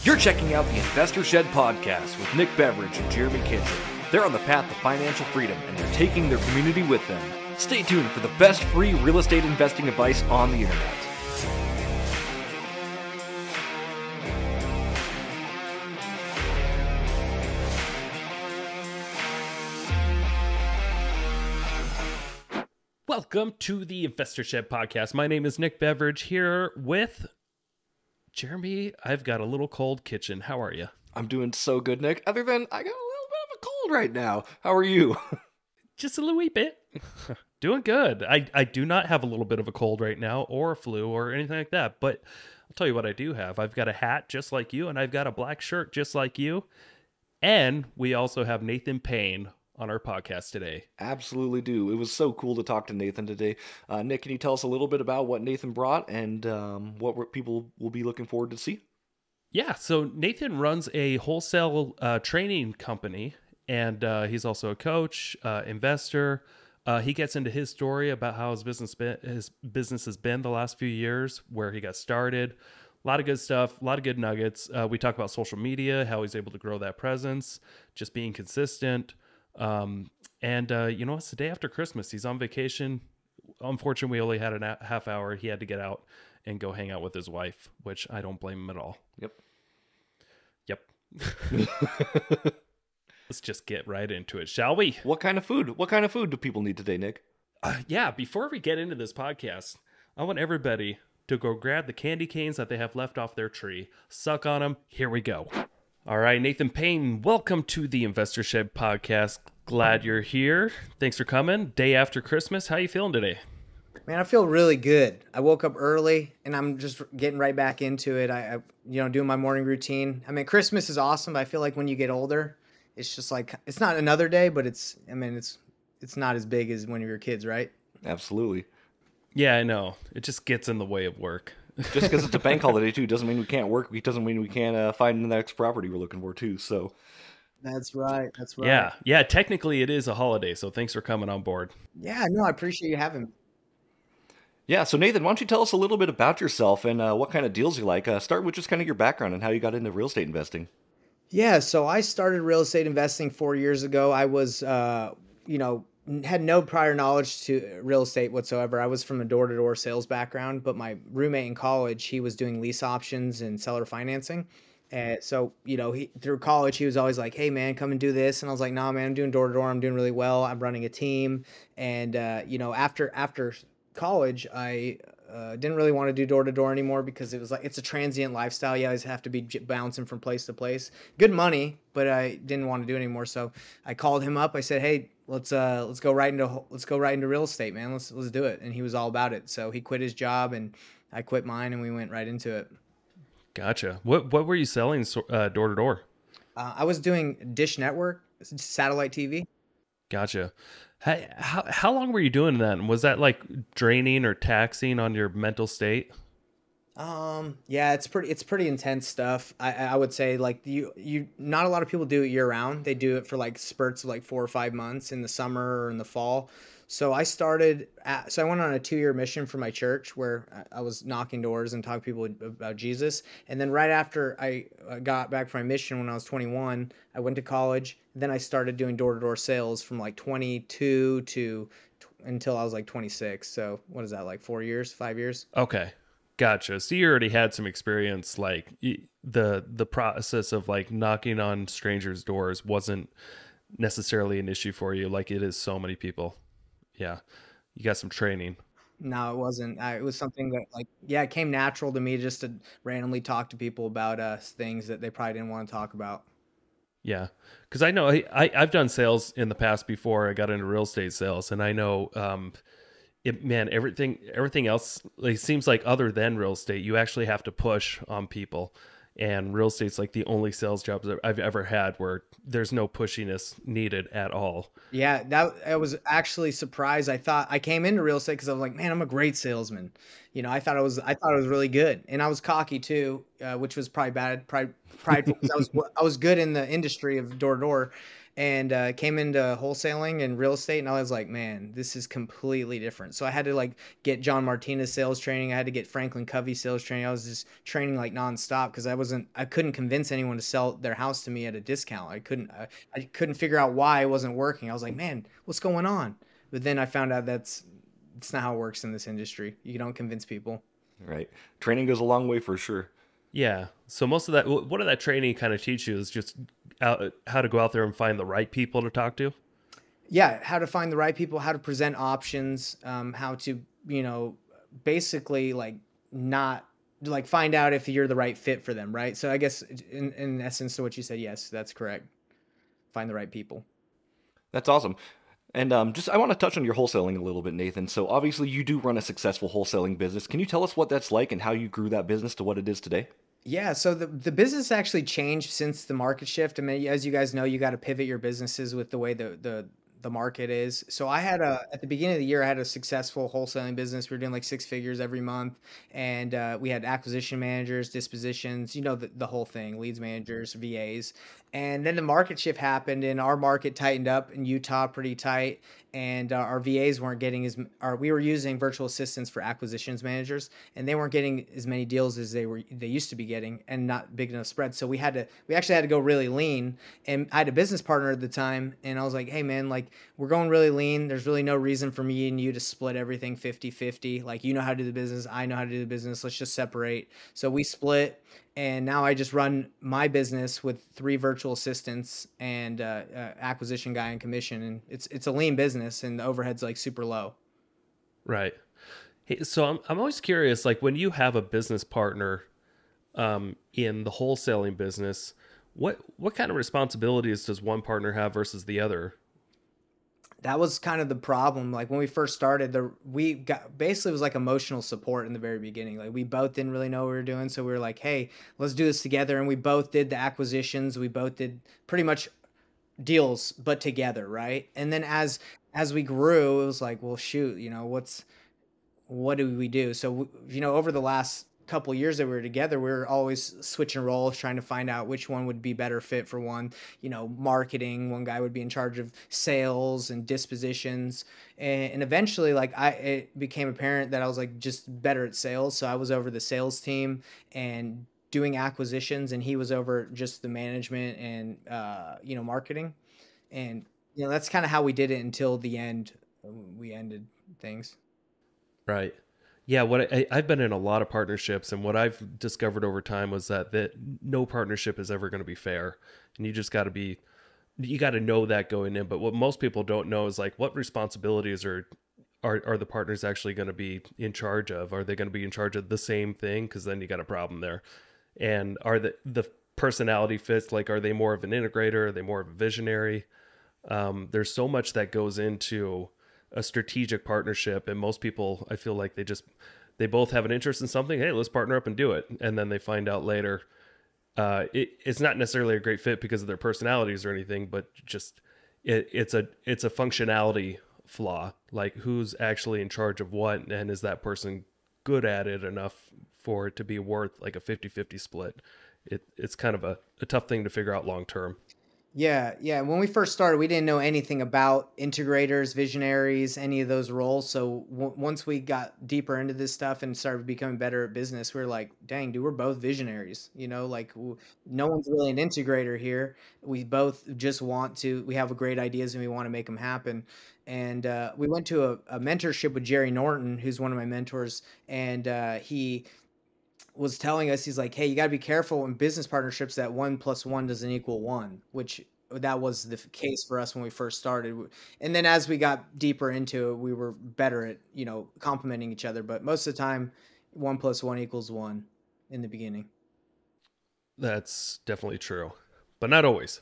You're checking out the Investor Shed podcast with Nick Beveridge and Jeremy Kitchen. They're on the path to financial freedom and they're taking their community with them. Stay tuned for the best free real estate investing advice on the internet. Welcome to the Investor Shed podcast. My name is Nick Beveridge here with Jeremy. I've got a little cold kitchen. How are you? I'm doing so good, Nick. Other than I got a little bit of a cold right now. How are you? Just a little wee bit. Doing good. I do not have a little bit of a cold right now or a flu or anything like that. But I'll tell you what I do have. I've got a hat just like you and I've got a black shirt just like you. And we also have Nathan Payne on our podcast today. Absolutely do. It was so cool to talk to Nathan today. Nick, can you tell us a little bit about what Nathan brought and what people will be looking forward to see? Yeah, so Nathan runs a wholesale training company, and he's also a coach, investor. He gets into his story about how his business has been the last few years, where he got started. A lot of good stuff, a lot of good nuggets. We talk about social media, how he's able to grow that presence, just being consistent. It's the day after Christmas. He's on vacation. Unfortunately, we only had a half hour. He had to get out and go hang out with his wife, which I don't blame him at all. Yep. Let's just get right into it, shall we? What kind of food do people need today, Nick? Before we get into this podcast, I want everybody to go grab the candy canes that they have left off their tree, suck on them. Here we go. All right, Nathan Payne, welcome to the Investor Shed podcast. Glad you're here. Thanks for coming. Day after Christmas. How you feeling today? Man, I feel really good. I woke up early and I'm just getting right back into it. I doing my morning routine. I mean, Christmas is awesome, but I feel like when you get older, it's just like, it's not another day, but it's not as big as when you were kids, right? Absolutely. Yeah, I know. It just gets in the way of work. Just because it's a bank holiday too doesn't mean we can't work. It doesn't mean we can't find the next property we're looking for too. So that's right. That's right. Yeah. Technically, it is a holiday. So thanks for coming on board. Yeah, no, I appreciate you having me. Yeah. So Nathan, why don't you tell us a little bit about yourself and what kind of deals you like? Start with just kind of your background and how you got into real estate investing. Yeah. So I started real estate investing 4 years ago. I was, had no prior knowledge to real estate whatsoever. I was from a door-to-door sales background, but my roommate in college, he was doing lease options and seller financing. And so, through college, he was always like, hey man, come and do this. And I was like, nah, man, I'm doing door-to-door. I'm doing really well. I'm running a team. And, after college, I didn't really want to do door-to-door anymore because it was like, it's a transient lifestyle. You always have to be bouncing from place to place. Good money, but I didn't want to do it anymore. So I called him up. I said, hey, let's go right into real estate, man. Let's do it. And he was all about it. So he quit his job and I quit mine and we went right into it. Gotcha. What were you selling door to door? I was doing Dish Network, satellite TV. Gotcha. How long were you doing that? And was that like draining or taxing on your mental state? Yeah, it's pretty intense stuff. I would say like not a lot of people do it year round. They do it for like spurts of like 4 or 5 months in the summer or in the fall. So I went on a 2-year mission for my church where I was knocking doors and talking to people about Jesus. And then right after I got back from my mission when I was 21, I went to college. Then I started doing door-to-door sales from like 22 until I was like 26. So what is that, like 4 years, 5 years? Okay. Gotcha. So you already had some experience, like the process of like knocking on strangers' doors wasn't necessarily an issue for you like it is so many people. Yeah. You got some training. No, it wasn't. It was something that it came natural to me just to randomly talk to people about things that they probably didn't want to talk about. Yeah. Because I know I've done sales in the past before I got into real estate sales, and I know everything else, like, seems like other than real estate, you actually have to push on people. And real estate's like the only sales jobs that I've ever had where there's no pushiness needed at all. Yeah, I was actually surprised. I came into real estate because I was like, man, I'm a great salesman. I thought I was really good, and I was cocky too. which was probably prideful because I was good in the industry of door to door, and came into wholesaling and real estate, and I was like, man, this is completely different. So I had to like get John Martinez sales training. I had to get Franklin Covey sales training. I was just training like nonstop because I couldn't convince anyone to sell their house to me at a discount. I couldn't figure out why it wasn't working. I was like, man, what's going on? But then I found out it's not how it works in this industry. You don't convince people. Right. Training goes a long way for sure. Yeah. So most of that, what did that training kind of teach you is just how to go out there and find the right people to talk to? Yeah. How to find the right people, how to present options, how to, basically like not like find out if you're the right fit for them. Right. So I guess in essence to what you said, yes, that's correct. Find the right people. That's awesome. And I want to touch on your wholesaling a little bit, Nathan. So obviously you do run a successful wholesaling business. Can you tell us what that's like and how you grew that business to what it is today? Yeah, so the business actually changed since the market shift. I mean, as you guys know, you got to pivot your businesses with the way the market is. So at the beginning of the year, I had a successful wholesaling business. We were doing like 6 figures every month, and we had acquisition managers, dispositions, the whole thing, leads managers, VAs. And then the market shift happened, and our market tightened up in Utah pretty tight, and our VAs weren't getting we were using virtual assistants for acquisitions managers, and they weren't getting as many deals as they used to be getting, and not big enough spread. So we actually had to go really lean. And I had a business partner at the time, and I was like, hey man, like we're going really lean. There's really no reason for me and you to split everything 50-50. Like, you know how to do the business, I know how to do the business. Let's just separate. So we split. And now I just run my business with 3 virtual assistants and acquisition guy and commission. And it's a lean business, and the overhead's like super low. Right. Hey, so I'm always curious, like when you have a business partner in the wholesaling business, what kind of responsibilities does one partner have versus the other? That was kind of the problem. Like when we first started, we got basically, it was like emotional support in the very beginning. Like we both didn't really know what we were doing. So we were like, hey, let's do this together. And we both did the acquisitions. We both did pretty much deals, but together. Right. And then as we grew, it was like, well, shoot, what do we do? So, over the last couple of years that we were together, we were always switching roles, trying to find out which one would be better fit for one. Marketing, one guy would be in charge of sales and dispositions, and eventually it became apparent that I was like just better at sales. So I was over the sales team and doing acquisitions, and he was over just the management and marketing. And that's kind of how we did it until the end. We ended things. Right. Yeah, I've been in a lot of partnerships, and what I've discovered over time was that no partnership is ever going to be fair, and you just got to know that going in. But what most people don't know is like what responsibilities are the partners actually going to be in charge of? Are they going to be in charge of the same thing? Because then you got a problem there. And are the personality fits? Like, are they more of an integrator? Are they more of a visionary? There's so much that goes into a strategic partnership, and most people, I feel like they both have an interest in something. Hey, let's partner up and do it. And then they find out later, it's not necessarily a great fit because of their personalities or anything, but just it's a functionality flaw. Like who's actually in charge of what, and is that person good at it enough for it to be worth like a 50-50 split? It's kind of a tough thing to figure out long term. Yeah. When we first started, we didn't know anything about integrators, visionaries, any of those roles. So once we got deeper into this stuff and started becoming better at business, we were like, dang, dude, we're both visionaries. No one's really an integrator here. We both just we have great ideas and we want to make them happen. And we went to a mentorship with Jerry Norton, who's one of my mentors. And he was telling us, he's like, hey, you got to be careful in business partnerships that 1 + 1 doesn't equal 1, which that was the case for us when we first started. And then as we got deeper into it, we were better at, complementing each other. But most of the time, 1 + 1 = 1 in the beginning. That's definitely true, but not always.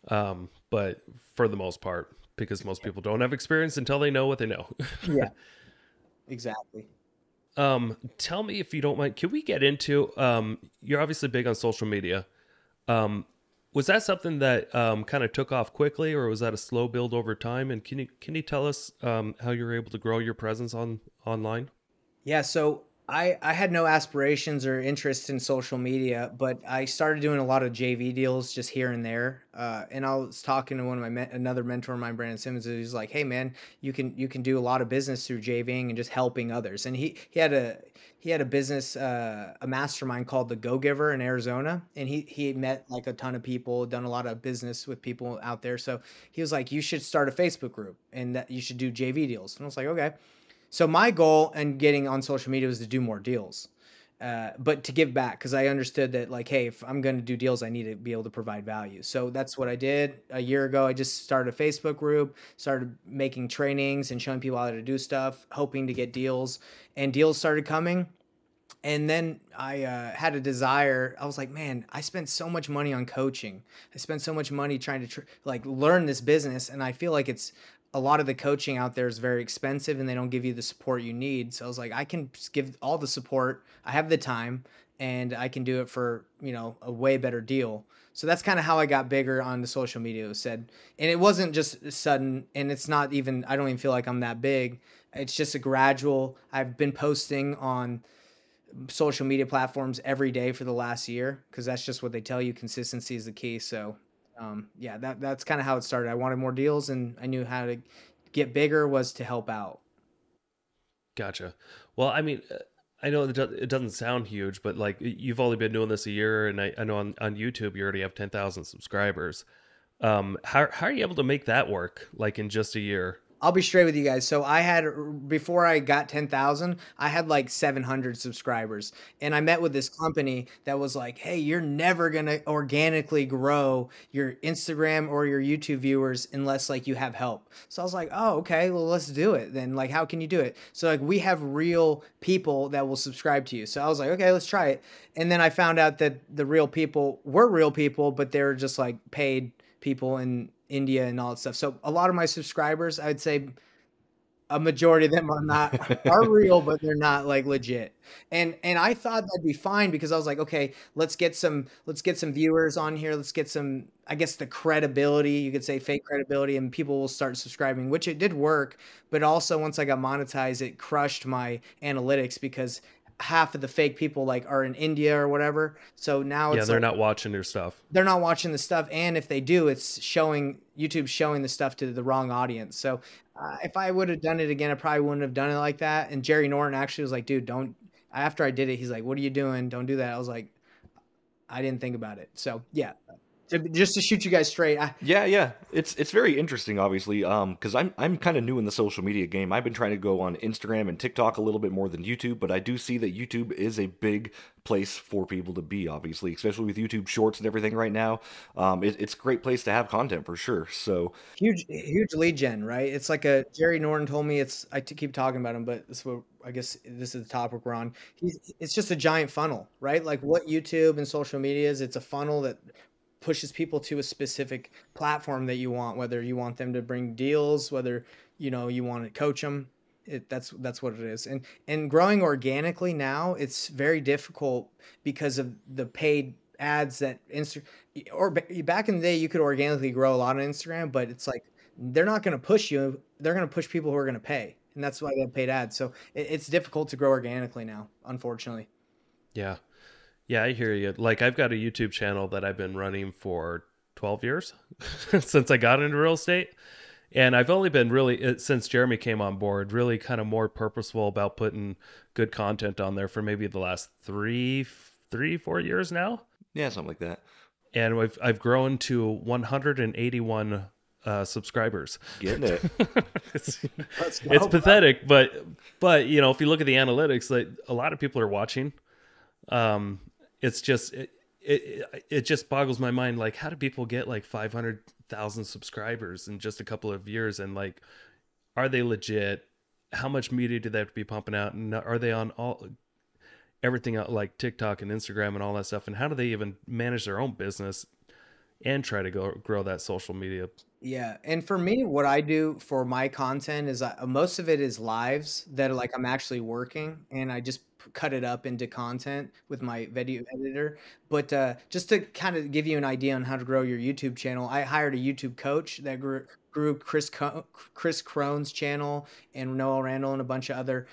But for the most part, because most people don't have experience until they know what they know. Yeah, exactly. Tell me, if you don't mind, can we get into, you're obviously big on social media. Was that something that kind of took off quickly, or was that a slow build over time? And can you tell us how you were able to grow your presence online? Yeah, so I had no aspirations or interest in social media, but I started doing a lot of JV deals just here and there. And I was talking to one of my another mentor of mine, Brandon Simmons. And he's like, "Hey man, you can do a lot of business through JVing and just helping others." And he had a business, a mastermind called the Go Giver in Arizona, and he met like a ton of people, done a lot of business with people out there. So he was like, "You should start a Facebook group and that you should do JV deals." And I was like, "Okay." So my goal in getting on social media was to do more deals, but to give back because I understood that like, hey, if I'm going to do deals, I need to be able to provide value. So that's what I did a year ago. I just started a Facebook group, started making trainings and showing people how to do stuff, hoping to get deals, and deals started coming. And then I had a desire. I was like, man, I spent so much money on coaching. I spent so much money trying to like learn this business, and I feel like it's a lot of the coaching out there is very expensive, and they don't give you the support you need. So I was like, I can give all the support. I have the time, and I can do it for a way better deal. So that's kind of how I got bigger on the social media. It was said, and it wasn't just sudden, and it's not even. I don't even feel like I'm that big. It's just a gradual. I've been posting on social media platforms every day for the last year because that's just what they tell you. Consistency is the key. So, yeah, that's kind of how it started. I wanted more deals, and I knew how to get bigger was to help out. Gotcha. Well, I mean, I know it doesn't sound huge, but like you've only been doing this a year, and I know on YouTube you already have 10,000 subscribers. How are you able to make that work like in just a year? I'll be straight with you guys. So I had, before I got 10,000, I had like 700 subscribers. And I met with this company that was like, hey, you're never going to organically grow your Instagram or your YouTube viewers unless like you have help. So I was like, oh, okay, well, let's do it then. Like, how can you do it? So like we have real people that will subscribe to you. So I was like, okay, let's try it. And then I found out that the real people were real people, but they were just like paid people in India and all that stuff. So a lot of my subscribers, I'd say a majority of them are real, but they're not like legit. And I thought that'd be fine because I was like, okay, let's get some viewers on here. Let's get some, I guess, the credibility, you could say fake credibility, and people will start subscribing, which it did work. But also once I got monetized, it crushed my analytics because half of the fake people like are in India or whatever. So now Yeah, it's they're like, not watching your stuff. they're not watching the stuff, and if they do, it's showing YouTube showing the stuff to the wrong audience. So if I would have done it again, I probably wouldn't have done it like that. And Jerry Norton actually was like, dude, don't. After I did it, he's like, what are you doing? Don't do that. I was like, I didn't think about it. So yeah, just to shoot you guys straight. Yeah. It's very interesting, obviously, because I'm kind of new in the social media game. I've been trying to go on Instagram and TikTok a little bit more than YouTube, but I do see that YouTube is a big place for people to be, obviously, especially with YouTube Shorts and everything right now. It's a great place to have content for sure. So Huge lead gen, right? It's like Jerry Norton told me keep talking about him, but this is what I guess this is the topic we're on. It's just a giant funnel, right? Like what YouTube and social media is, it's a funnel that pushes people to a specific platform that you want, whether you want them to bring deals, whether you want to coach them. That's what it is. And growing organically now, it's very difficult because of the paid ads that back in the day you could organically grow a lot on Instagram, but it's like they're not going to push you. They're going to push people who are going to pay, and that's why they have paid ads. So it's difficult to grow organically now, unfortunately. Yeah. Yeah, I hear you. Like I've got a YouTube channel that I've been running for 12 years since I got into real estate. And I've only been really, since Jeremy came on board, really kind of more purposeful about putting good content on there for maybe the last 4 years now. yeah, something like that. And I've grown to 181 subscribers. Getting it. It's pathetic, but if you look at the analytics, like a lot of people are watching. It's just it just boggles my mind. Like, how do people get like 500,000 subscribers in just a couple of years? And like, are they legit? How much media do they have to be pumping out? And are they on everything out like TikTok and Instagram and all that stuff? And how do they even manage their own business and try to grow that social media? Yeah, and for me, what I do for my content is most of it is lives that are like I'm actually working, and I just cut it up into content with my video editor. But just to kind of give you an idea on how to grow your YouTube channel, I hired a YouTube coach that grew Chris Crone's channel and Noah Randall and a bunch of other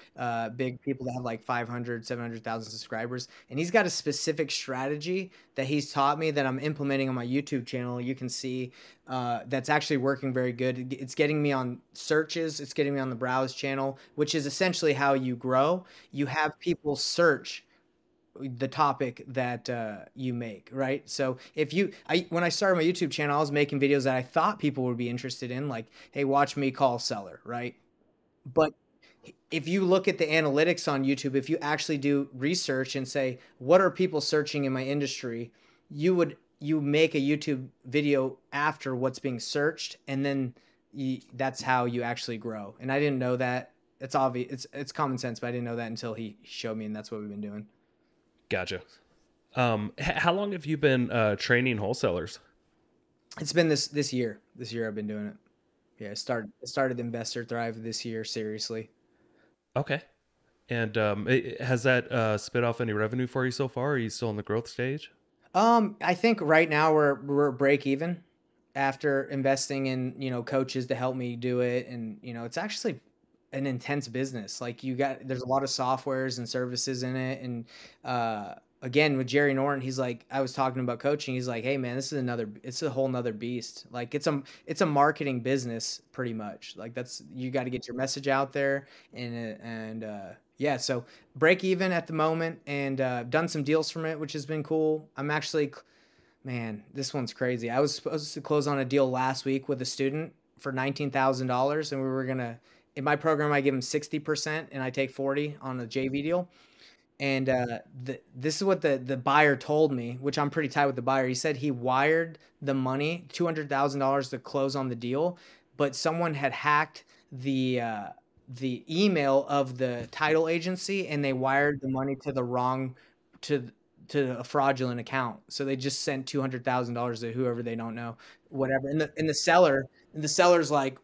big people that have like 500, 700,000 subscribers. And he's got a specific strategy that he's taught me that I'm implementing on my YouTube channel. You can see that's actually working very good. It's getting me on searches. It's getting me on the browse channel, which is essentially how you grow. You have people search the topic that you make, right? So if when I started my YouTube channel, I was making videos that I thought people would be interested in, like, hey, watch me call a seller, right? But if you look at the analytics on YouTube, if you actually do research and say, what are people searching in my industry, you make a YouTube video after what's being searched, and then that's how you actually grow. And I didn't know that. It's obvious. It's common sense, but I didn't know that until he showed me, and that's what we've been doing. Gotcha. How long have you been training wholesalers? It's been this year. This year I've been doing it. Yeah, I started Investor Thrive this year, seriously. Okay. And has that spit off any revenue for you so far? Or are you still in the growth stage? I think right now we're break even after investing in, coaches to help me do it. And, it's actually an intense business. Like there's a lot of softwares and services in it. And, again, with Jerry Norton, he's like, I was talking about coaching. He's like, hey man, it's a whole nother beast. Like it's a marketing business pretty much. Like you got to get your message out there and yeah, so break even at the moment, and done some deals from it, which has been cool. I'm actually, man, this one's crazy. I was supposed to close on a deal last week with a student for $19,000, and we were gonna, in my program, I give him 60% and I take 40 on a JV deal. And this is what the buyer told me, which I'm pretty tight with the buyer. He said he wired the money, $200,000 to close on the deal, but someone had hacked the email of the title agency, and they wired the money to the wrong to a fraudulent account. So they just sent $200,000 to whoever they don't know, whatever. And the seller's like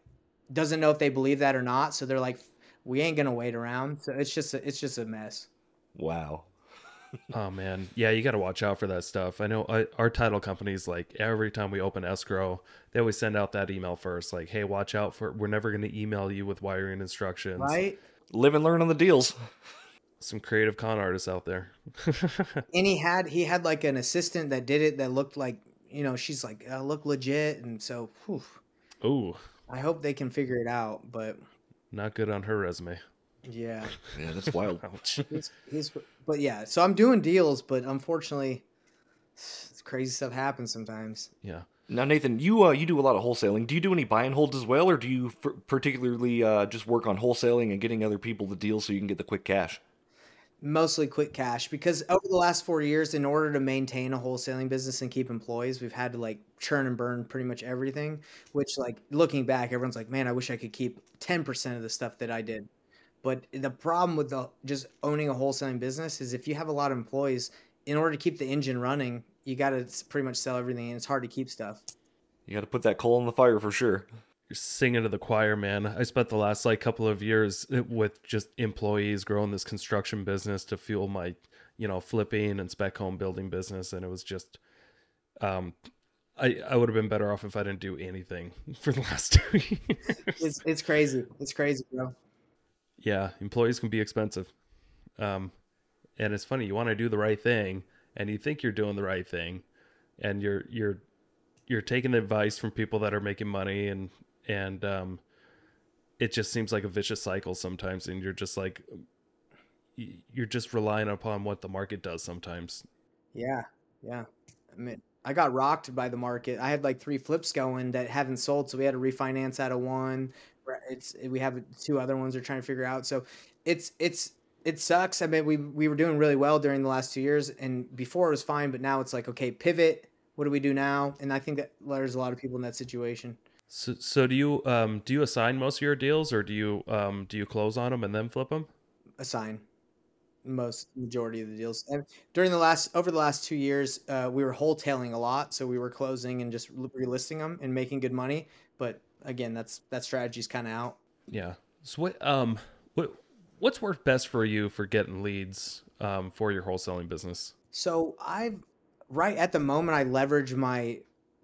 doesn't know if they believe that or not. So they're like, we ain't gonna wait around. So it's just a mess. Wow. Oh man, yeah, you got to watch out for that stuff. I know our title companies, like every time we open escrow, they always send out that email first, like, "Hey, watch out for. We're never going to email you with wiring instructions." Right? Live and learn on the deals. Some creative con artists out there. And he had like an assistant that did it that looked like, she's like, look legit, and so, whew, Ooh, I hope they can figure it out, but not good on her resume. Yeah. Yeah, that's wild. Ouch. But yeah, so I'm doing deals, but unfortunately, crazy stuff happens sometimes. Yeah. Now, Nathan, you do a lot of wholesaling. Do you do any buy and holds as well, or do you particularly just work on wholesaling and getting other people the deal so you can get the quick cash? Mostly quick cash, because over the last 4 years, in order to maintain a wholesaling business and keep employees, we've had to like churn and burn pretty much everything, which, like, looking back, everyone's like, man, I wish I could keep 10% of the stuff that I did. But the problem with just owning a wholesaling business is if you have a lot of employees, in order to keep the engine running, you got to pretty much sell everything, and it's hard to keep stuff. You got to put that coal in the fire for sure. You're singing to the choir, man. I spent the last couple of years with just employees growing this construction business to fuel my, flipping and spec home building business, and it was just, I would have been better off if I didn't do anything for the last 2 years. It's crazy. It's crazy, bro. Yeah, employees can be expensive. And it's funny, you want to do the right thing, and you think you're doing the right thing, and you're taking advice from people that are making money, and it just seems like a vicious cycle sometimes, and you're just relying upon what the market does sometimes. Yeah. I mean, I got rocked by the market. I had like 3 flips going that haven't sold, so we had to refinance out of one. We have 2 other ones we're trying to figure out. So it sucks. I mean, we were doing really well during the last 2 years, and before it was fine, but now it's like, okay, pivot. What do we do now? And I think that there's a lot of people in that situation. So do you assign most of your deals, or do you close on them and then flip them? Assign majority of the deals. And over the last 2 years, we were wholetailing a lot, so we were closing and just relisting them and making good money. But again, that strategy's kind of out. Yeah. So what's worked best for you for getting leads for your wholesaling business? So right at the moment, I leverage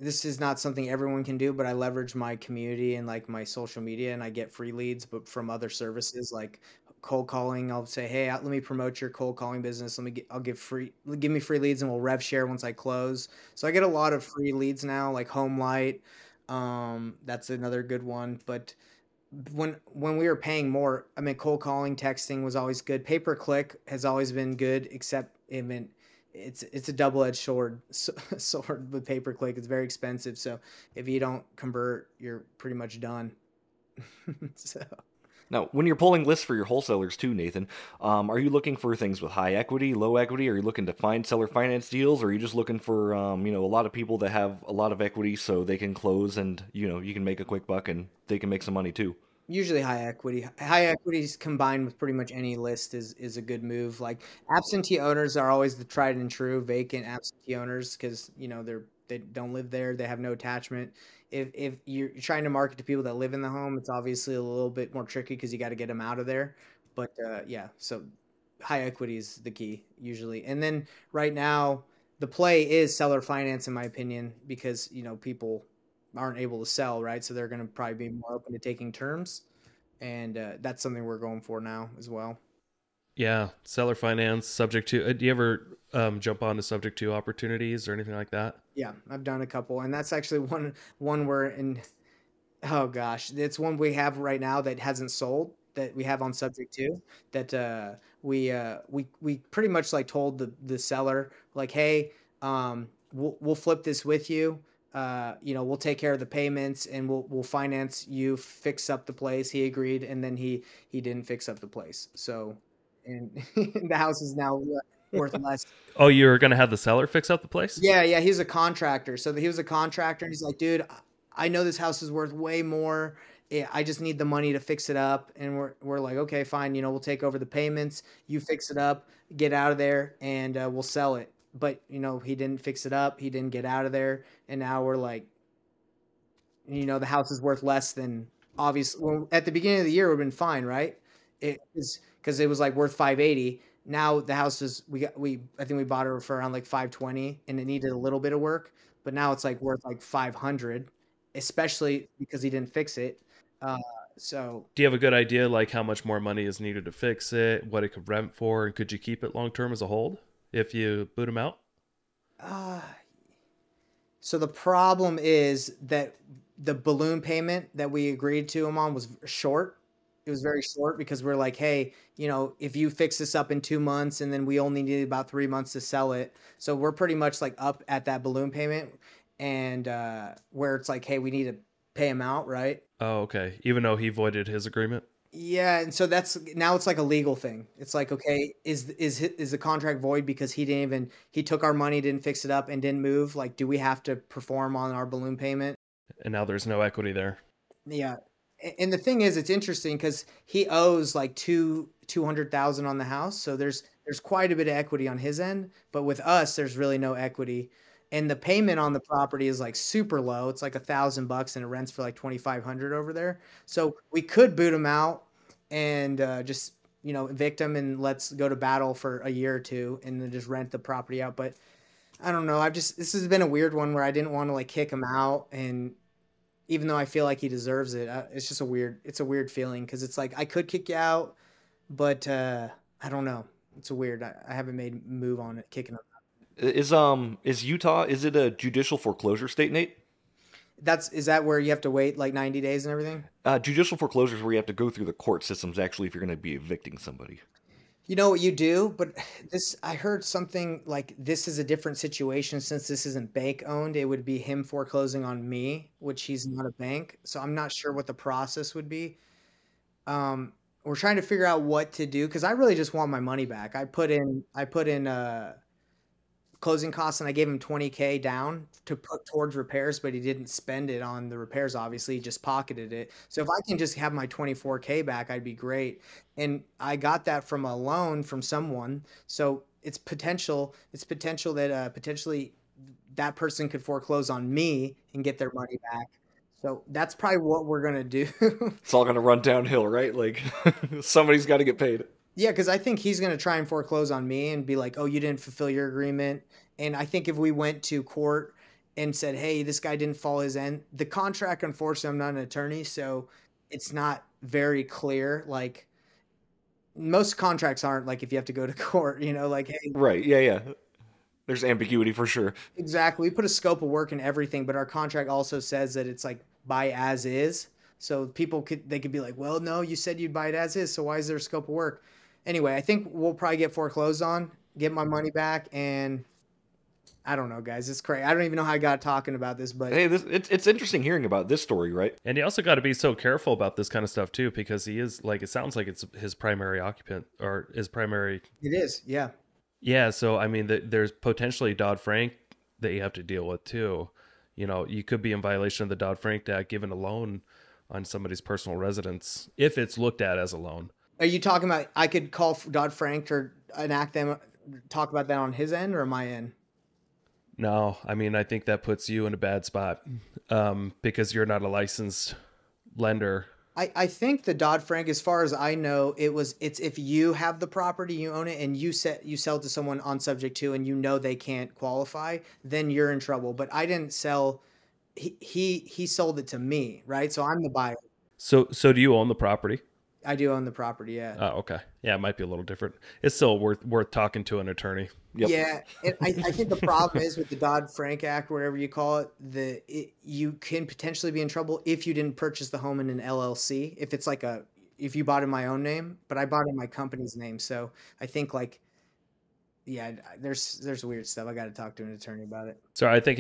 this is not something everyone can do, but I leverage my community and like my social media, and I get free leads, but from other services like cold calling. I'll say, hey, let me promote your cold calling business. I'll give me free leads, and we'll rev share once I close. So I get a lot of free leads now, like Home Light. That's another good one. But when we were paying more, I mean, cold calling, texting was always good. Pay per click has always been good, except it meant it's a double-edged sword with pay per click. It's very expensive. So if you don't convert, you're pretty much done. So Now, when you're pulling lists for your wholesalers too, Nathan, are you looking for things with high equity, low equity? Are you looking to find seller finance deals? Or are you just looking for, a lot of people that have a lot of equity so they can close and, you can make a quick buck and they can make some money too? usually high equity. High equities combined with pretty much any list is a good move. Like absentee owners are always the tried and true vacant absentee owners because they don't live there, they have no attachment. If you're trying to market to people that live in the home, it's obviously a little bit more tricky because you got to get them out of there. But yeah, so high equity is the key usually. And then right now, the play is seller finance, in my opinion, because people aren't able to sell, right? So they're going to probably be more open to taking terms, and that's something we're going for now as well. Yeah, seller finance, subject to. Do you ever jump on to subject to opportunities or anything like that? Yeah, I've done a couple, and that's actually one where in oh gosh, it's one we have right now that hasn't sold that we have on subject to that we pretty much like told the seller like, hey, we'll flip this with you. We'll take care of the payments and we'll finance you, fix up the place. He agreed, and then he didn't fix up the place. So, and the house is now worth less. Oh, you're gonna have the seller fix up the place? Yeah, yeah, he's a contractor. So he was a contractor, and he's like, dude, I know this house is worth way more. I just need the money to fix it up. And we're like, okay, fine. We'll take over the payments. You fix it up, get out of there, and we'll sell it. But he didn't fix it up. He didn't get out of there, and now we're like, the house is worth less than obviously. Well, at the beginning of the year, it would have been fine, right? It is because it was like worth 580. Now the house is I think we bought it for around like 520, and it needed a little bit of work, but now it's like worth like 500, especially because he didn't fix it. Uh, so Do you have a good idea like how much more money is needed to fix it, what it could rent for, and could you keep it long term as a hold if you boot them out? uh, so the problem is that the balloon payment that we agreed to him on was short. It was very short because we're like, hey, if you fix this up in 2 months, and then we only needed about 3 months to sell it. So we're pretty much like up at that balloon payment, and where it's like, hey, we need to pay him out, right? Oh, okay. Even though he voided his agreement? Yeah, and so that's now it's like a legal thing. It's like, okay, is the contract void because he took our money, didn't fix it up, and didn't move? Like, do we have to perform on our balloon payment? And now there's no equity there. Yeah. And the thing is, it's interesting because he owes like 200,000 on the house. So there's quite a bit of equity on his end, but with us, there's really no equity. And the payment on the property is like super low. It's like $1,000 and it rents for like 2,500 over there. So we could boot him out and just, evict him and let's go to battle for a year or two and then just rent the property out. But I don't know. This has been a weird one where I didn't want to like kick him out, and even though I feel like he deserves it, it's just it's a weird feeling because it's like I could kick you out, but I don't know. It's a weird. I haven't made a move on it, kicking him. Is Utah, is it a judicial foreclosure state, Nate? Is that where you have to wait like 90 days and everything? Judicial foreclosure is where you have to go through the court systems actually if you're going to be evicting somebody. You know what you do, but I heard something like this is a different situation since this isn't bank owned. It would be him foreclosing on me, which he's not a bank. So I'm not sure what the process would be. We're trying to figure out what to do because I really just want my money back. I put in closing costs, and I gave him 20K down to put towards repairs, but he didn't spend it on the repairs. Obviously, he just pocketed it. So if I can just have my 24K back, I'd be great. And I got that from a loan from someone. So it's potential that potentially that person could foreclose on me and get their money back. So that's probably what we're gonna do. It's all going to run downhill, right? Like somebody's got to get paid. Yeah, because I think he's going to try and foreclose on me and be like, oh, you didn't fulfill your agreement. And I think if we went to court and said, hey, this guy didn't follow his end. The contract, unfortunately, I'm not an attorney, so it's not very clear. Like most contracts aren't, like if you have to go to court, like, hey, Right. Yeah, yeah. There's ambiguity for sure. exactly. We put a scope of work in everything, but our contract also says that it's like buy as is. So they could be like, well, no, you said you'd buy it as is, so why is there a scope of work? Anyway, I think we'll probably get foreclosed on, get my money back, and I don't know, guys. It's crazy. I don't even know how I got talking about this, but Hey, it's interesting hearing about this story, right? And you also got to be so careful about this kind of stuff too, because he is like, it sounds like it's his primary occupant or his primary. it is, yeah. Yeah. So, I mean, there's potentially Dodd-Frank that you have to deal with too. You could be in violation of the Dodd-Frank Act giving a loan on somebody's personal residence if it's looked at as a loan. Are you talking about I could call Dodd-Frank or enact them, talk about that on his end or my end? No, I mean, I think that puts you in a bad spot because you're not a licensed lender. I think the Dodd-Frank, as far as I know, it's if you have the property, you own it, and you sell it to someone on subject to, and they can't qualify, then you're in trouble. But I didn't sell. He sold it to me, right? So I'm the buyer. So do you own the property? I do own the property, yeah. Oh, okay. Yeah, it might be a little different. It's still worth talking to an attorney. Yep. Yeah, I think the problem is with the Dodd-Frank Act, whatever you call it, you can potentially be in trouble if you didn't purchase the home in an LLC. If it's like if you bought in my own name, but I bought in my company's name, so I think like, yeah, there's weird stuff. I got to talk to an attorney about it. So I think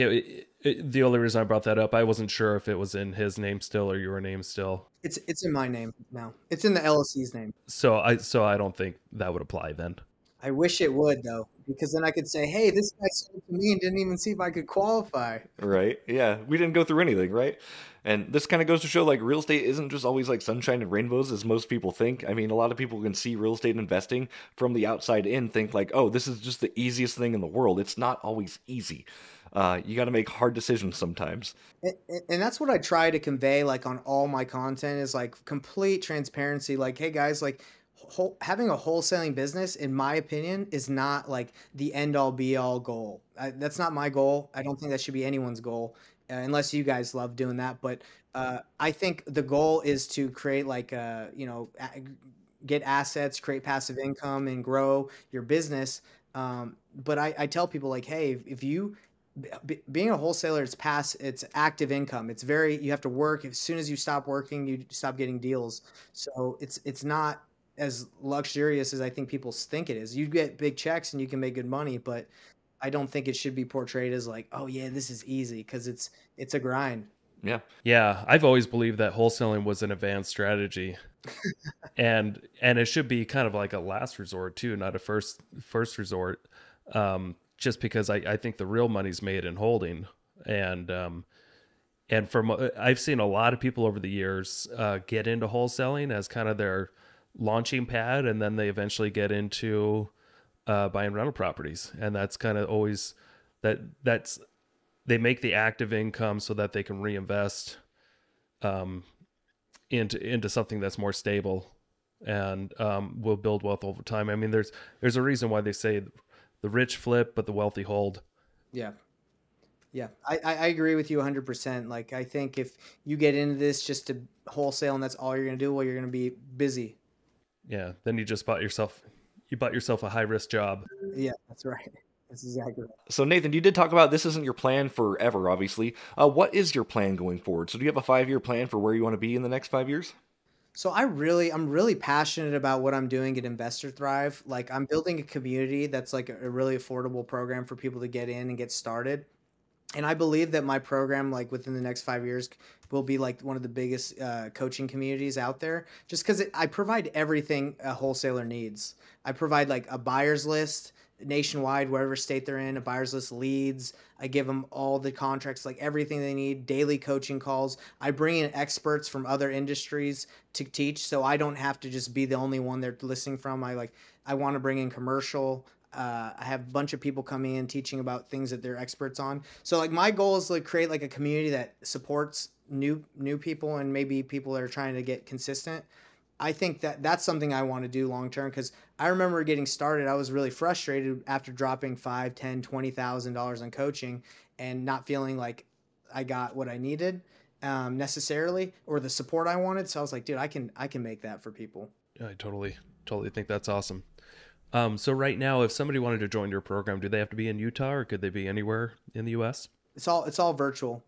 the only reason I brought that up, I wasn't sure if it was in his name still or your name still. It's in my name now. It's in the LLC's name. So I don't think that would apply then. I wish it would though, because then I could say, hey, this guy sold it to me and didn't even see if I could qualify. Right. Yeah. We didn't go through anything, right? And this kind of goes to show like real estate isn't just always like sunshine and rainbows as most people think. I mean, a lot of people can see real estate investing from the outside in, think like, oh, this is just the easiest thing in the world. It's not always easy. You got to make hard decisions sometimes. And that's what I try to convey, like on all my content, is like complete transparency. Like, hey guys, like having a wholesaling business, in my opinion, is not like the end all be all goal. That's not my goal. I don't think that should be anyone's goal, unless you guys love doing that. But I think the goal is to create like get assets, create passive income, and grow your business. But I tell people like, hey, if you being a wholesaler, it's active income. You have to work. As soon as you stop working, you stop getting deals. So it's not as luxurious as I think people think it is. You get big checks and you can make good money, but I don't think it should be portrayed as like, oh yeah, this is easy, because it's a grind. Yeah. Yeah, I've always believed that wholesaling was an advanced strategy. and it should be kind of like a last resort too, not a first resort. Just because I think the real money's made in holding. And I've seen a lot of people over the years get into wholesaling as kind of their launching pad, and then they eventually get into buying rental properties. And that's kind of always that's they make the active income so that they can reinvest into something that's more stable and will build wealth over time. I mean, there's a reason why they say the rich flip, but the wealthy hold. Yeah. Yeah. I agree with you 100%. Like, I think if you get into this just to wholesale and that's all you're going to do, well, you're going to be busy. Yeah. Then you just bought yourself a high risk job. Yeah, that's right. That's exactly right. So Nathan, you did talk about this isn't your plan forever, obviously. What is your plan going forward? So do you have a 5-year plan for where you want to be in the next 5 years? So I'm really passionate about what I'm doing at Investor Thrive. Like, I'm building a community that's like a really affordable program for people to get in and get started. And I believe that my program, like within the next 5 years, will be like one of the biggest coaching communities out there, just because I provide everything a wholesaler needs. I provide like a buyer's list nationwide, wherever state they're in, a buyer's list, leads. I give them all the contracts, like everything they need, daily coaching calls. I bring in experts from other industries to teach, so I don't have to just be the only one they're listening from. I want to bring in commercial. I have a bunch of people coming in teaching about things that they're experts on. So like my goal is to create like a community that supports new people and maybe people that are trying to get consistent. I think that that's something I want to do long term, because I remember getting started. I was really frustrated after dropping $5, 10, $20,000 on coaching and not feeling like I got what I needed necessarily, or the support I wanted. So I was like, dude, I can make that for people. I totally think that's awesome. So right now, if somebody wanted to join your program, do they have to be in Utah or could they be anywhere in the U.S.? It's all virtual.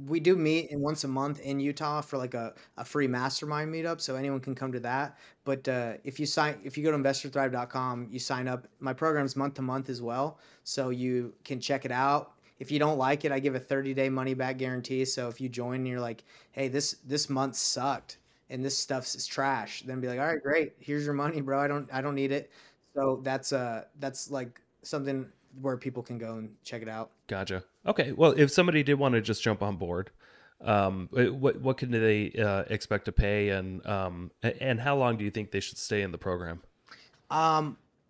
We do meet once a month in Utah for like a free mastermind meetup, so anyone can come to that. But if you go to investorthrive.com, you sign up. My program's month to month as well, so you can check it out. If you don't like it, I give a 30-day money back guarantee. So if you join and you're like, hey, this month sucked and this stuff is trash, then be like, all right, great, here's your money, bro. I don't need it. So that's like something where people can go and check it out. Gotcha. Okay. Well, if somebody did want to just jump on board, what can they expect to pay, and how long do you think they should stay in the program?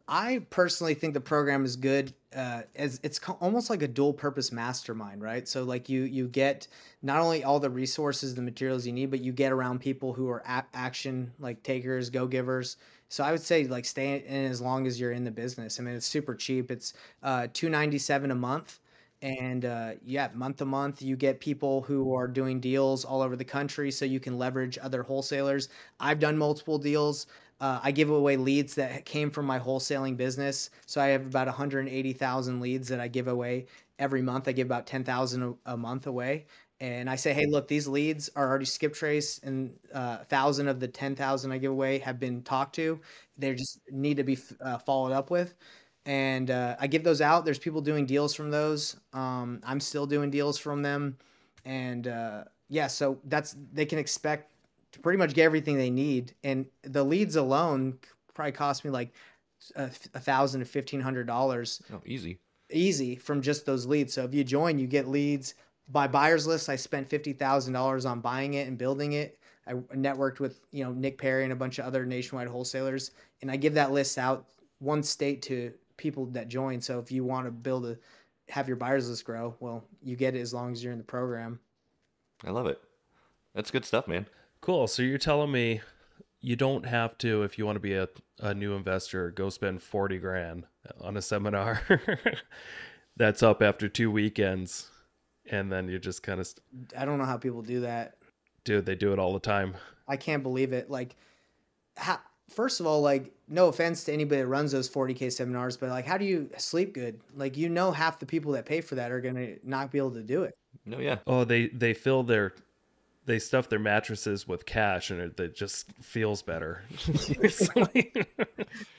I personally think the program is good, as it's almost like a dual purpose mastermind, right? So like you get not only all the resources, the materials you need, but you get around people who are action like takers, go givers. So I would say like stay in as long as you're in the business. I mean, it's super cheap. It's $297 a month. And yeah, month to month, you get people who are doing deals all over the country, so you can leverage other wholesalers. I've done multiple deals. I give away leads that came from my wholesaling business. So I have about 180,000 leads that I give away every month. I give about 10,000 a month away. And I say, hey, look, these leads are already skip trace, and 1,000 of the 10,000 I give away have been talked to. They just need to be followed up with. And I give those out. There's people doing deals from those. I'm still doing deals from them. And yeah, so they can expect to pretty much get everything they need. And the leads alone probably cost me like $1,000 to $1,500. Oh, easy From just those leads. So if you join, you get leads. By buyer's list, I spent $50,000 on buying it and building it. I networked with Nick Perry and a bunch of other nationwide wholesalers, and I give that list out one state to people that join. So if you want to have your buyer's list grow, well, you get it as long as you're in the program. I love it. That's good stuff, man. Cool. So you're telling me you don't have to, if you want to be a new investor, go spend 40 grand on a seminar that's up after 2 weekends, and then you just kind of I don't know how people do that. Dude, they do it all the time. I can't believe it. Like, first of all, like, no offense to anybody that runs those 40K seminars, but like, how do you sleep good? Like, half the people that pay for that are going to not be able to do it. No, yeah. Oh, they stuff their mattresses with cash, and it just feels better.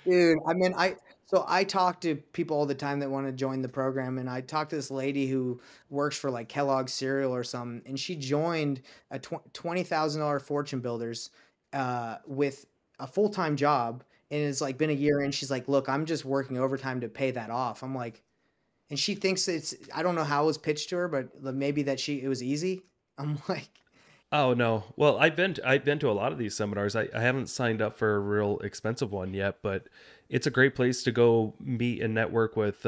Dude, I mean, I talk to people all the time that want to join the program, and I talked to this lady who works for like Kellogg's cereal or something, and she joined a $20,000 Fortune Builders with a full-time job, and it's like been a year, and she's like, look, I'm just working overtime to pay that off. I'm like, and she thinks I don't know how it was pitched to her, but maybe it was easy. I'm like, oh no. Well, I've been to a lot of these seminars. I haven't signed up for a real expensive one yet, but it's a great place to go meet and network with,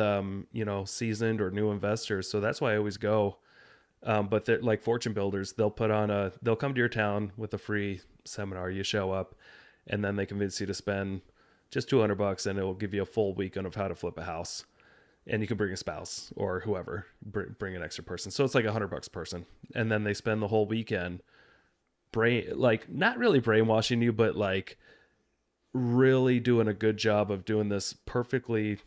seasoned or new investors. So that's why I always go. But they're like Fortune Builders, they'll come to your town with a free seminar. You show up, and then they convince you to spend just $200, and it will give you a full weekend of how to flip a house. And you can bring a spouse or whoever, bring an extra person. So it's like $100 person. And then they spend the whole weekend not really brainwashing you, but like really doing a good job of doing this perfectly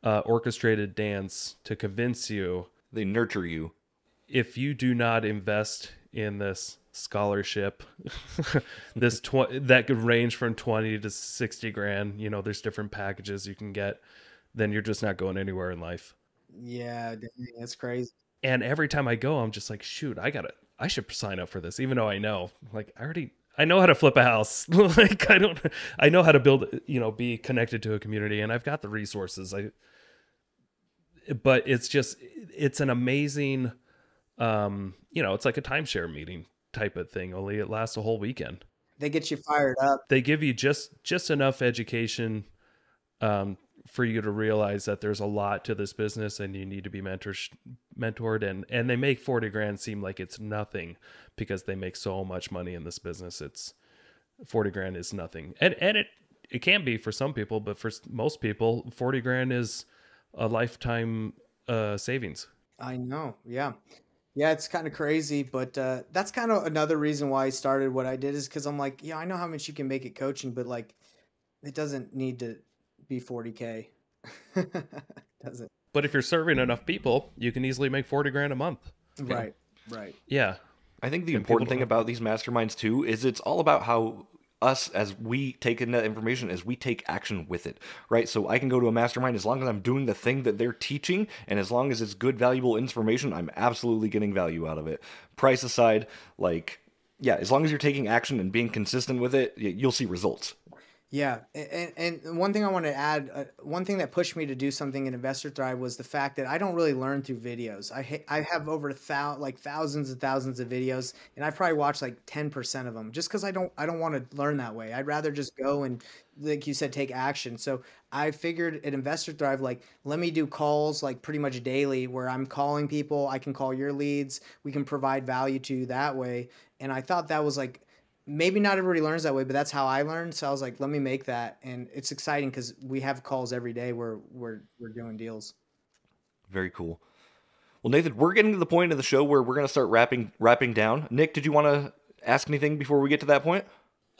orchestrated dance to convince you. They nurture you. If you do not invest in this scholarship, that could range from 20 to 60 grand, there's different packages you can get, then you're just not going anywhere in life. Yeah, that's crazy. And every time I go, I'm just like, shoot, I should sign up for this, even though I know how to flip a house. Like I know how to build, be connected to a community, and I've got the resources. But it's an amazing, it's like a timeshare meeting type of thing, only it lasts a whole weekend. They get you fired up. They give you just enough education, for you to realize that there's a lot to this business and you need to be mentored, and they make 40 grand seem like it's nothing because they make so much money in this business. It's 40 grand is nothing. And it can be for some people, but for most people, 40 grand is a lifetime savings. I know. Yeah. Yeah, it's kind of crazy, but that's kind of another reason why I started what I did is because I'm like, yeah, I know how much you can make it coaching, but like, it doesn't need to be 40K. Doesn't. But if you're serving enough people, you can easily make 40 grand a month. Right. Right. Yeah. I think the important thing about these masterminds too is it's all about how us, as we take in that information, as we take action with it, right? So I can go to a mastermind as long as I'm doing the thing that they're teaching, and as long as it's good, valuable information, I'm absolutely getting value out of it. Price aside, like, yeah, as long as you're taking action and being consistent with it, you'll see results. Yeah, and one thing I want to add, one thing that pushed me to do something in Investor Thrive was the fact that I don't really learn through videos. I have over thousands and thousands of videos, and I probably watched like 10% of them just because I don't want to learn that way. I'd rather just go and, like you said, take action. So I figured at Investor Thrive, like, let me do calls like pretty much daily where I'm calling people. I can call your leads. We can provide value to you that way. And I thought that was like, maybe not everybody learns that way, but that's how I learned. So I was like, let me make that. And it's exciting because we have calls every day where we're doing deals. Very cool. Well, Nathan, we're getting to the point of the show where we're going to start wrapping down. Nick, did you want to ask anything before we get to that point?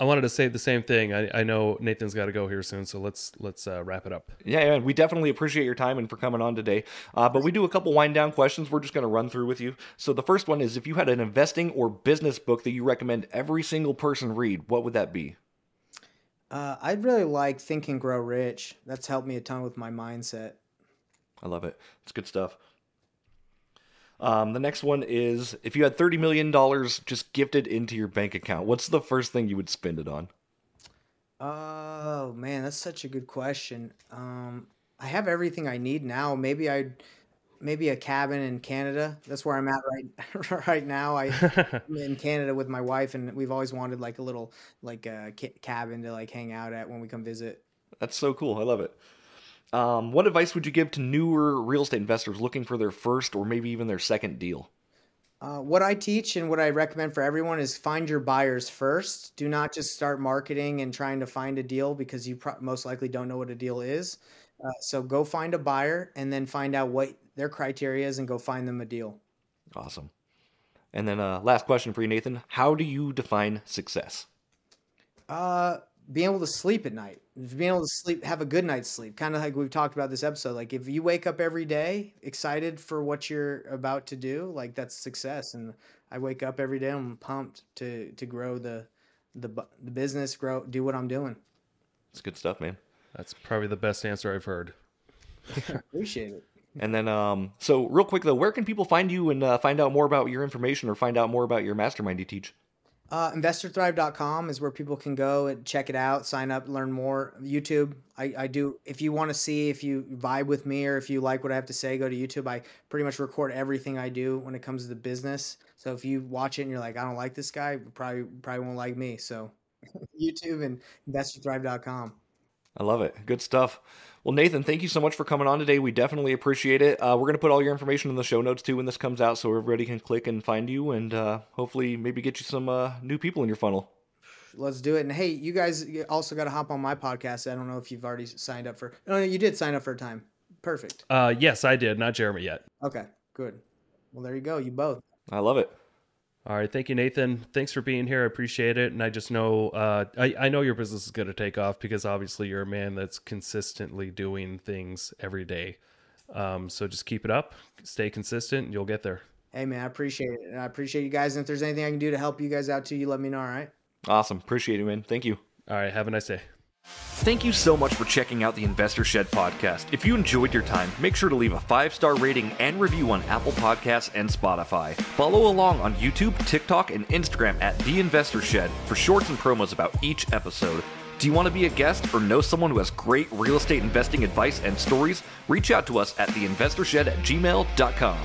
I wanted to say the same thing. I know Nathan's got to go here soon, so let's wrap it up. Yeah, we definitely appreciate your time and for coming on today. But we do a couple wind down questions we're just going to run through with you. So the first one is, if you had an investing or business book that you recommend every single person read, what would that be? I'd really like Think and Grow Rich. That's helped me a ton with my mindset. I love it. It's good stuff. The next one is, if you had $30 million just gifted into your bank account, what's the first thing you would spend it on? Oh man, that's such a good question. I have everything I need now. Maybe a cabin in Canada. That's where I'm at right now. I'm in Canada with my wife, and we've always wanted like a little cabin to like hang out at when we come visit. That's so cool. I love it. What advice would you give to newer real estate investors looking for their first or maybe even their second deal? What I teach and what I recommend for everyone is find your buyers first. Do not just start marketing and trying to find a deal because you most likely don't know what a deal is. So go find a buyer and then find out what their criteria is and go find them a deal. Awesome. And then last question for you, Nathan. How do you define success? Being able to sleep at night, being able to sleep, have a good night's sleep, kind of like we've talked about this episode. Like if you wake up every day excited for what you're about to do, like that's success. And I wake up every day, I'm pumped to grow the business, do what I'm doing. It's good stuff, man. That's probably the best answer I've heard. Appreciate it. And then, so real quick though, where can people find you and find out more about your information or find out more about your mastermind you teach? InvestorThrive.com is where people can go and check it out, sign up, learn more. YouTube, I do. If you want to see if you vibe with me or if you like what I have to say, go to YouTube. I pretty much record everything I do when it comes to the business. So if you watch it and you're like, I don't like this guy, you probably won't like me. So YouTube and InvestorThrive.com. I love it. Good stuff. Well, Nathan, thank you so much for coming on today. We definitely appreciate it. We're going to put all your information in the show notes too when this comes out so everybody can click and find you and hopefully maybe get you some new people in your funnel. Let's do it. And hey, you guys also got to hop on my podcast. I don't know if you've already signed up for... Oh, you did sign up for a time. Perfect. Yes, I did. Not Jeremy yet. Okay, good. Well, there you go. You both. I love it. All right. Thank you, Nathan. Thanks for being here. I appreciate it. And I just know, I know your business is going to take off because obviously you're a man that's consistently doing things every day. So just keep it up, stay consistent, and you'll get there. Hey man, I appreciate it. And I appreciate you guys. And if there's anything I can do to help you guys out too, you let me know. All right. Awesome. Appreciate it, man. Thank you. All right. Have a nice day. Thank you so much for checking out the Investor Shed podcast. If you enjoyed your time, make sure to leave a 5-star rating and review on Apple Podcasts and Spotify. Follow along on YouTube, TikTok, and Instagram at The Investor Shed for shorts and promos about each episode. Do you want to be a guest or know someone who has great real estate investing advice and stories? Reach out to us at theinvestorshed@gmail.com.